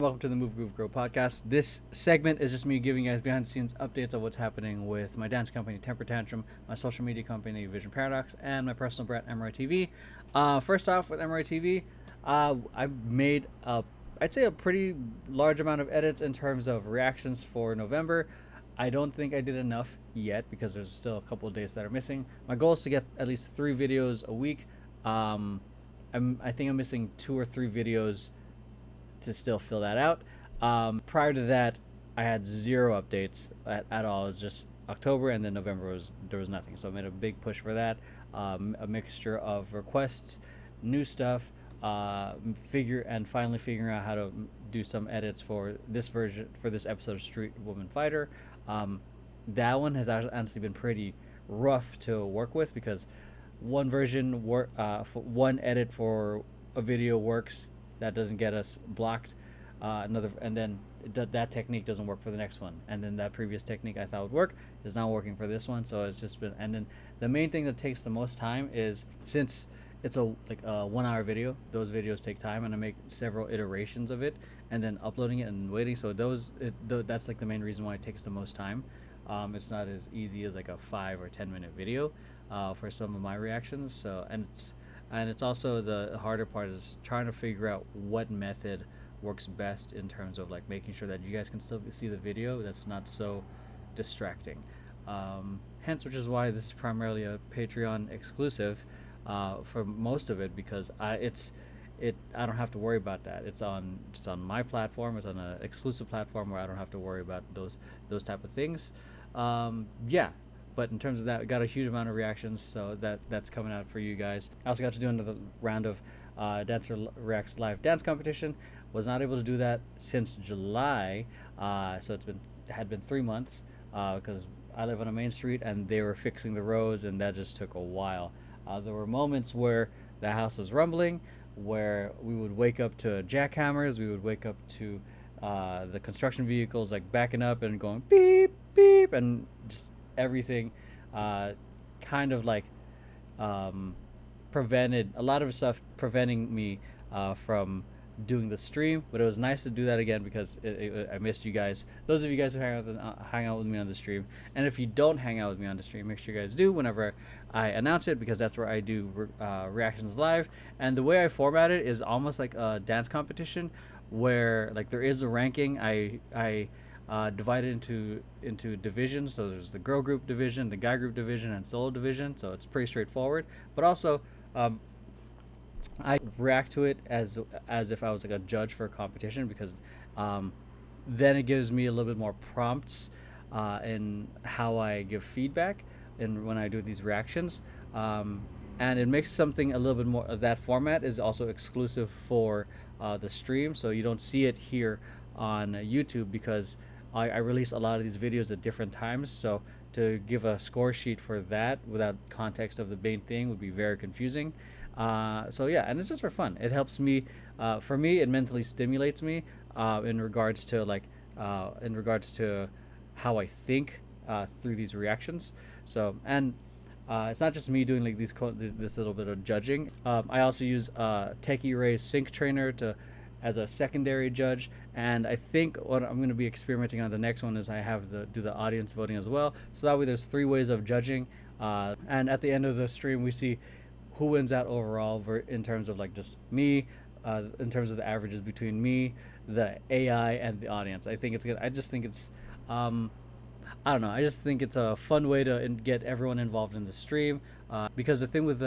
Welcome to the Move Groove Grow podcast. This segment is just me giving you guys behind the scenes updates of what's happening with my dance company Temper Tantrum, my social media company Vision Paradox, and my personal brand Emeroy TV. First off, with Emeroy TV, I've made I'd say a pretty large amount of edits in terms of reactions for November. I don't think I did enough yet because there's still a couple of days that are missing. My goal is to get at least 3 videos a week. I think I'm missing 2 or 3 videos to still fill that out. Prior to that, I had 0 updates at all. It was just October, and then November there was nothing. So I made a big push for that. A mixture of requests, new stuff, finally figuring out how to do some edits for this episode of Street Woman Fighter. That one has honestly been pretty rough to work with because one one edit for a video works. That doesn't get us blocked. And then that technique doesn't work for the next one. And then that previous technique I thought would work is not working for this one. So it's just been. And then the main thing that takes the most time is, since it's a 1-hour video, those videos take time, and I make several iterations of it, and then uploading it and waiting. So that's like the main reason why it takes the most time. It's not as easy as like a 5 or 10 minute video for some of my reactions. So and it's also the harder part is trying to figure out what method works best in terms of like making sure that you guys can still see the video that's not so distracting. Hence, which is why this is primarily a Patreon exclusive for most of it, because I don't have to worry about that. It's on my platform. It's on an exclusive platform where I don't have to worry about those type of things. Yeah. But in terms of that, we got a huge amount of reactions, so that's coming out for you guys. I also got to do another round of Dancer Reacts live dance competition. Was not able to do that since July, so it had been 3 months because I live on a main street and they were fixing the roads, and that just took a while. There were moments where the house was rumbling, where we would wake up to jackhammers, we would wake up to the construction vehicles like backing up and going beep beep, and just everything kind of like prevented a lot of stuff, preventing me from doing the stream. But it was nice to do that again because I missed you guys, those of you guys who hang out with me on the stream. And if you don't hang out with me on the stream, make sure you guys do whenever I announce it, because that's where I do reactions live. And the way I format it is almost like a dance competition, where like there is a ranking. I divided into divisions. So there's the girl group division, the guy group division, and solo division. So it's pretty straightforward. But also, I react to it as if I was like a judge for a competition, because then it gives me a little bit more prompts in how I give feedback and when I do these reactions. And it makes something a little bit more. That format is also exclusive for the stream, so you don't see it here on YouTube, because I release a lot of these videos at different times. So to give a score sheet for that without context of the main thing would be very confusing. So yeah, and it's just for fun. It helps me. For me, it mentally stimulates me in regards to how I think through these reactions. So, and it's not just me doing like this little bit of judging. I also use Techie Ray's Sync Trainer as a secondary judge, and I think what I'm going to be experimenting on the next one is I have do the audience voting as well. So that way there's 3 ways of judging, and at the end of the stream we see who wins out overall in terms of like just me, in terms of the averages between me, the AI, and the audience. I think it's good. I just think it's I don't know. I just think it's a fun way to get everyone involved in the stream, because the thing with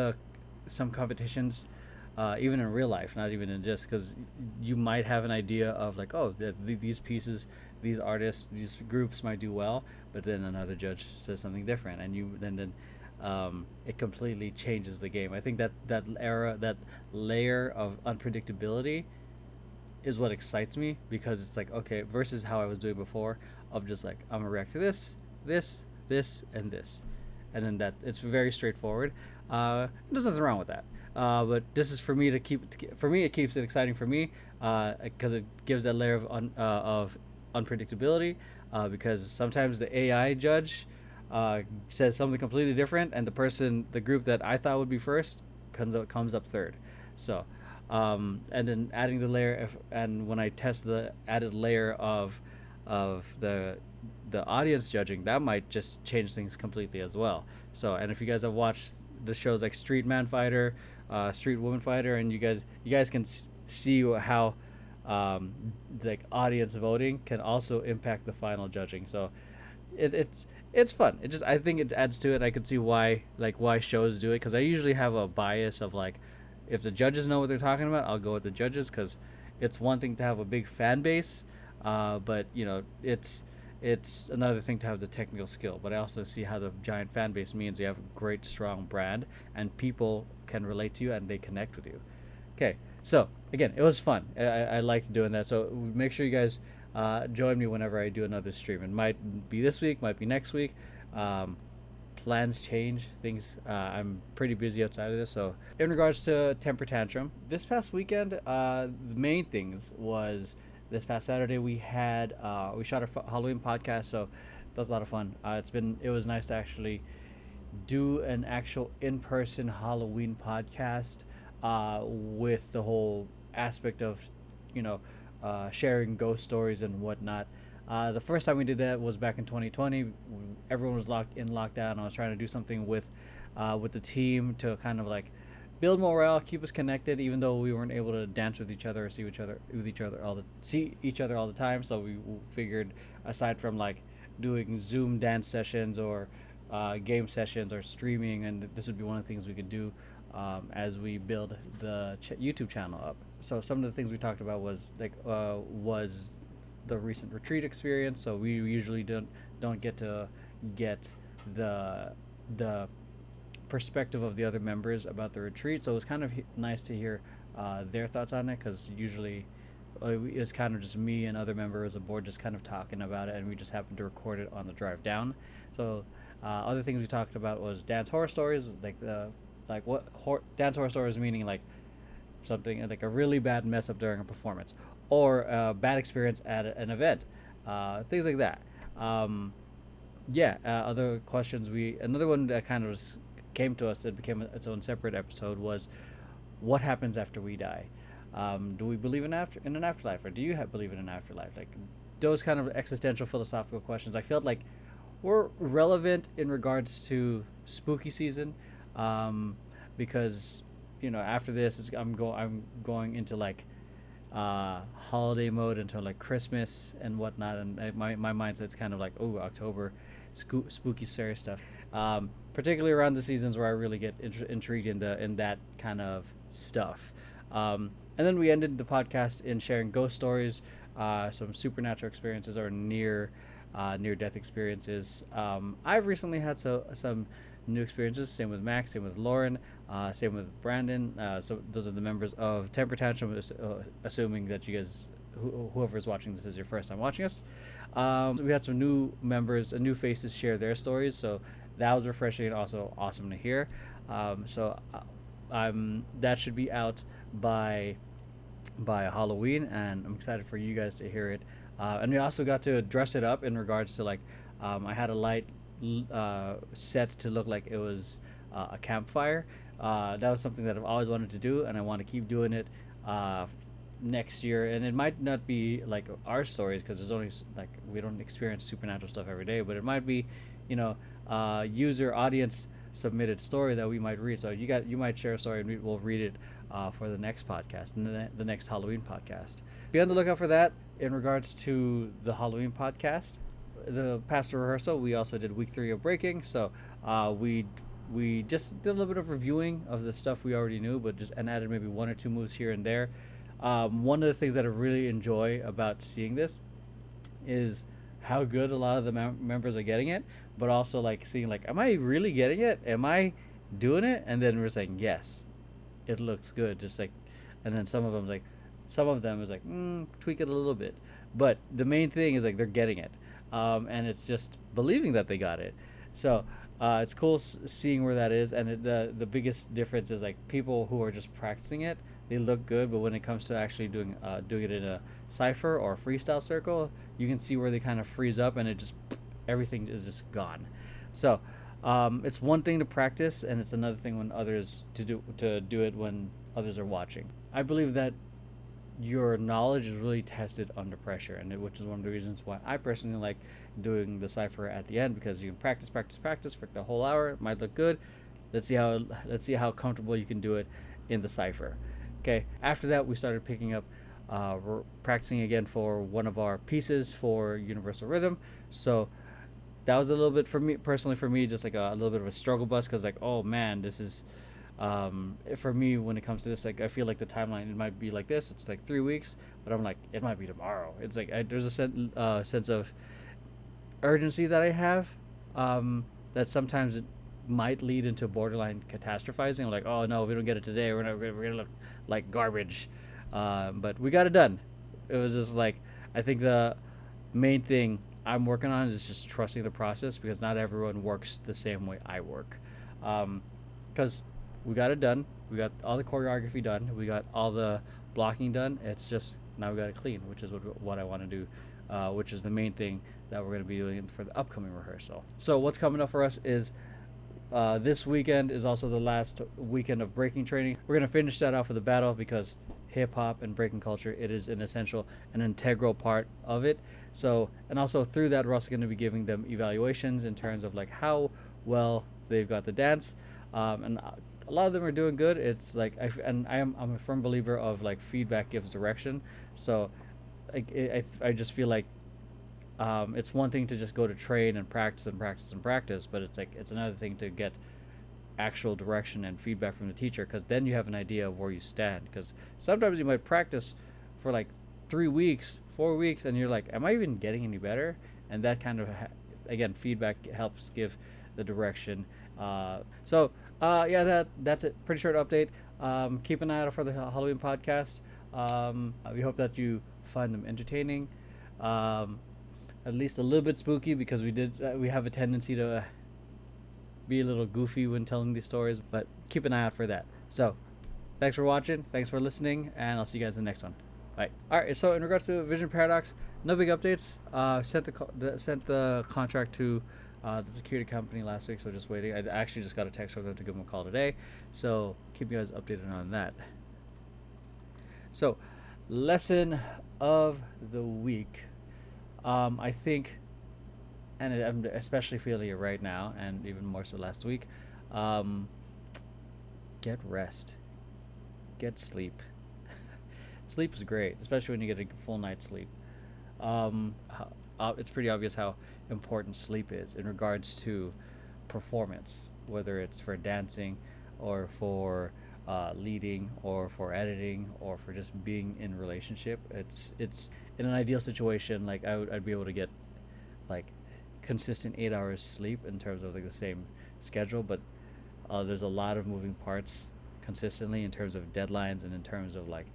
some competitions, even in real life, not even in just, because you might have an idea of like, oh, these pieces, these artists, these groups might do well, but then another judge says something different, and then it completely changes the game. I think that layer of unpredictability is what excites me, because it's like, okay, versus how I was doing before of just like, I'm gonna react to this, and this, and then that it's very straightforward. There's nothing wrong with that. But this is for me to for me, it keeps it exciting for me, because it gives that layer of unpredictability, because sometimes the AI judge says something completely different, and the group that I thought would be first comes up third. So And then adding the layer and when I test the added layer of the audience judging, that might just change things completely as well. So, and if you guys have watched the shows like Street Man Fighter, Street Woman Fighter, and you guys can see how um, like audience voting can also impact the final judging. So it's fun. It just, I think it adds to it. I could see why shows do it, because I usually have a bias of like, if the judges know what they're talking about, I'll go with the judges, because it's one thing to have a big fan base, but it's another thing to have the technical skill. But I also see how the giant fan base means you have a great strong brand and people can relate to you and they connect with you. Okay, so again, it was fun. I liked doing that. So make sure you guys join me whenever I do another stream. It might be this week, might be next week. Um, Plans change. Things. I'm pretty busy outside of this. So in regards to temper tantrum, this past weekend, the main things was this past Saturday we shot a Halloween podcast. So that was a lot of fun. It was nice to actually do an actual in-person Halloween podcast with the whole aspect of, you know, sharing ghost stories and whatnot. The first time we did that was back in 2020. Everyone was locked in lockdown. I was trying to do something with the team to kind of like build morale, keep us connected, even though we weren't able to dance with each other or see each other all the time. So we figured, aside from like doing Zoom dance sessions or game sessions or streaming, and this would be one of the things we could do as we build the YouTube channel up. So some of the things we talked about was the recent retreat experience. So we usually don't get to get the perspective of the other members about the retreat. So it was kind of nice to hear their thoughts on it, because usually it's kind of just me and other members of the board just kind of talking about it, and we just happened to record it on the drive down. So other things we talked about was dance horror stories, dance horror stories, meaning like something like a really bad mess up during a performance or a bad experience at an event, things like that. Other questions, another one that kind of came to us, that became its own separate episode, was what happens after we die. Do we believe in an afterlife, or do you believe in an afterlife? Like those kind of existential philosophical questions I felt like were relevant in regards to spooky season, because after this I'm going into like holiday mode until like Christmas and whatnot, and my mindset's kind of like, oh, October, spooky scary stuff, particularly around the seasons where I really get intrigued in that kind of stuff. And then we ended the podcast in sharing ghost stories, some supernatural experiences or near death experiences. I've recently had some new experiences. Same with Max, same with Lauren, same with Brandon. So those are the members of Temper Tantrum, assuming that you guys, whoever is watching this, is your first time watching us. So we had some new members and new faces share their stories, so that was refreshing and also awesome to hear. That should be out by Halloween, and I'm excited for you guys to hear it. And we also got to dress it up in regards to like, I had a light set to look like it was a campfire. That was something that I've always wanted to do, and I want to keep doing it next year. And it might not be like our stories, because there's only like, we don't experience supernatural stuff every day, but it might be, user audience submitted story that we might read. So you might share a story and we'll read it for the next podcast, and the next Halloween podcast. Be on the lookout for that. In regards to the Halloween podcast, the past rehearsal, we also did week 3 of breaking. So we just did a little bit of reviewing of the stuff we already knew, but just added maybe 1 or 2 moves here and there. One of the things that I really enjoy about seeing this is how good a lot of the members are getting it, but also like seeing like, am I really getting it? Am I doing it? And then we're saying, yes, it looks good. Just like, and then some of them is like, tweak it a little bit. But the main thing is like, they're getting it. And it's just believing that they got it. So it's cool seeing where that is. And the biggest difference is like, people who are just practicing it, they look good, but when it comes to actually doing it in a cypher or a freestyle circle, you can see where they kind of freeze up, and everything is just gone. So It's one thing to practice, and it's another thing when others to do it when others are watching. I believe that your knowledge is really tested under pressure, and which is one of the reasons why I personally like doing the cipher at the end, because you can practice for the whole hour. It might look good. Let's see how comfortable you can do it in the cipher. Okay. After that, we started picking up. We're practicing again for one of our pieces for universal rhythm. So that was a little bit for me personally. For me, just like a little bit of a struggle bus, because like, oh man, this is for me when it comes to this, like I feel like the timeline, it might be like this. It's like 3 weeks, but I'm like, it might be tomorrow. It's like there's a sense of urgency that I have, that sometimes it might lead into borderline catastrophizing. I'm like, oh no, if we don't get it today, we're gonna look like garbage. But we got it done. It was just like, I think the main thing I'm working on is just trusting the process, because not everyone works the same way I work. Because we got it done. We got all the choreography done. We got all the blocking done. It's just now we got to clean, which is what I want to do, which is the main thing that we're going to be doing for the upcoming rehearsal. So what's coming up for us is this weekend is also the last weekend of breaking training. We're going to finish that off with a battle, because hip hop and breaking culture, it is an integral part of it. So, and also through that, we're also going to be giving them evaluations in terms of like how well they've got the dance. And a lot of them are doing good. It's like I'm a firm believer of like feedback gives direction. So I just feel like it's one thing to just go to train and practice and practice and practice, but it's like it's another thing to get actual direction and feedback from the teacher, because then you have an idea of where you stand. Because sometimes you might practice for like 3 weeks, 4 weeks, and you're like, am I even getting any better? And that kind of again, feedback helps give the direction. Yeah, that's it. Pretty short update. Keep an eye out for the Halloween podcast. We hope that you find them entertaining, at least a little bit spooky, because we have a tendency to be a little goofy when telling these stories, but keep an eye out for that. So thanks for watching, thanks for listening, and I'll see you guys in the next one. Bye. Alright, so in regards to Vision Paradox, no big updates. Sent the contract to the security company last week, so just waiting. I actually just got a text from them to give them a call today, so keep you guys updated on that. So lesson of the week, I think, and I'm especially feeling it right now, and even more so last week, get rest, get sleep. Sleep is great, especially when you get a full night's sleep. It's pretty obvious how important sleep is in regards to performance, whether it's for dancing or for leading or for editing or for just being in relationship. It's in an ideal situation, like I'd be able to get like consistent 8 hours sleep in terms of like the same schedule, but there's a lot of moving parts consistently in terms of deadlines and in terms of like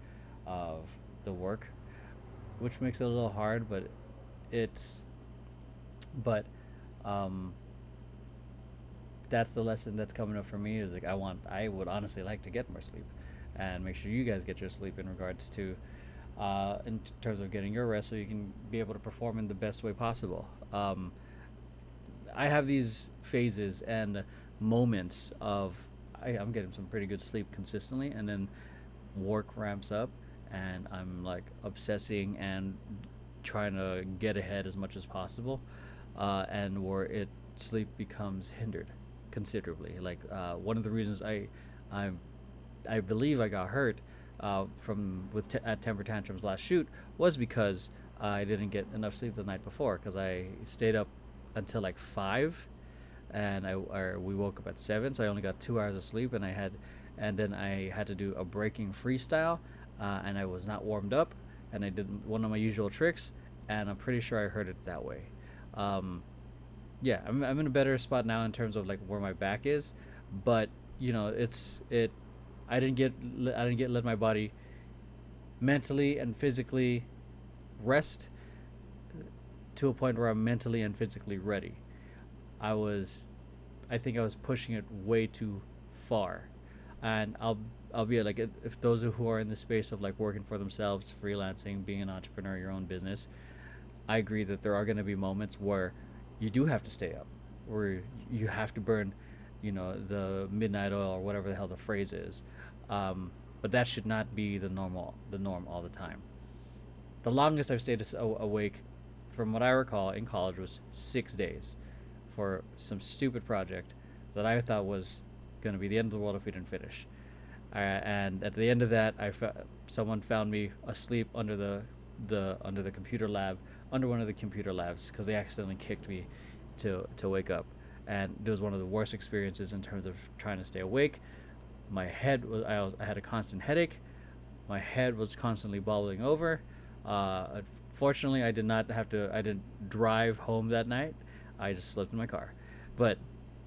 of the work, which makes it a little hard, but that's the lesson that's coming up for me, is like I would honestly like to get more sleep, and make sure you guys get your sleep in regards to in terms of getting your rest, so you can be able to perform in the best way possible. I have these phases and moments of I'm getting some pretty good sleep consistently, and then work ramps up, and I'm like obsessing and trying to get ahead as much as possible, and where sleep becomes hindered considerably. Like one of the reasons I believe I got hurt at temper tantrums last shoot was because I didn't get enough sleep the night before, because I stayed up until like 5, and we woke up at 7, so I only got 2 hours of sleep, and then I had to do a breaking freestyle, and I was not warmed up, and I did one of my usual tricks, and I'm pretty sure I hurt it that way. Yeah, I'm in a better spot now in terms of like where my back is, but you know, I didn't let my body mentally and physically rest to a point where I'm mentally and physically ready. I think I was pushing it way too far, and I'll be like, if those who are in the space of like working for themselves, freelancing, being an entrepreneur, your own business, I agree that there are going to be moments where you do have to stay up, where you have to burn, the midnight oil or whatever the hell the phrase is. But that should not be the norm all the time. The longest I've stayed awake, from what I recall, in college was 6 days for some stupid project that I thought was going to be the end of the world if we didn't finish. And at the end of that, someone found me asleep under the computer lab, under one of the computer labs, because they accidentally kicked me to wake up. And it was one of the worst experiences in terms of trying to stay awake. My head was I had a constant headache. My head was constantly bubbling over. Fortunately, I didn't drive home that night. I just slept in my car. But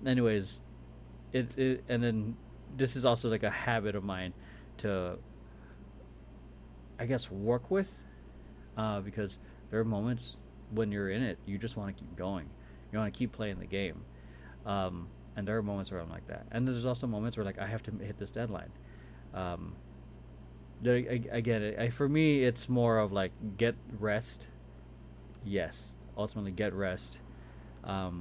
anyways, and then this is also like a habit of mine to, I guess, work with, because there are moments when you're in it, you just want to keep going. You want to keep playing the game. And there are moments where I'm like that. And there's also moments where, like, I have to hit this deadline. I get it. For me, it's more of like, get rest. Yes, ultimately get rest. But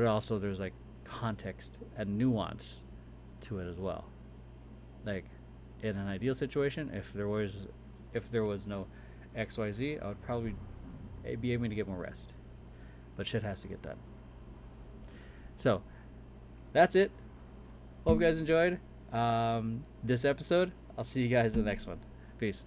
also there's like context and nuance to it as well. Like, in an ideal situation, if there was no XYZ, I would probably be aiming to get more rest. But shit has to get done. So, that's it. Hope you guys enjoyed this episode. I'll see you guys in the next one. Peace.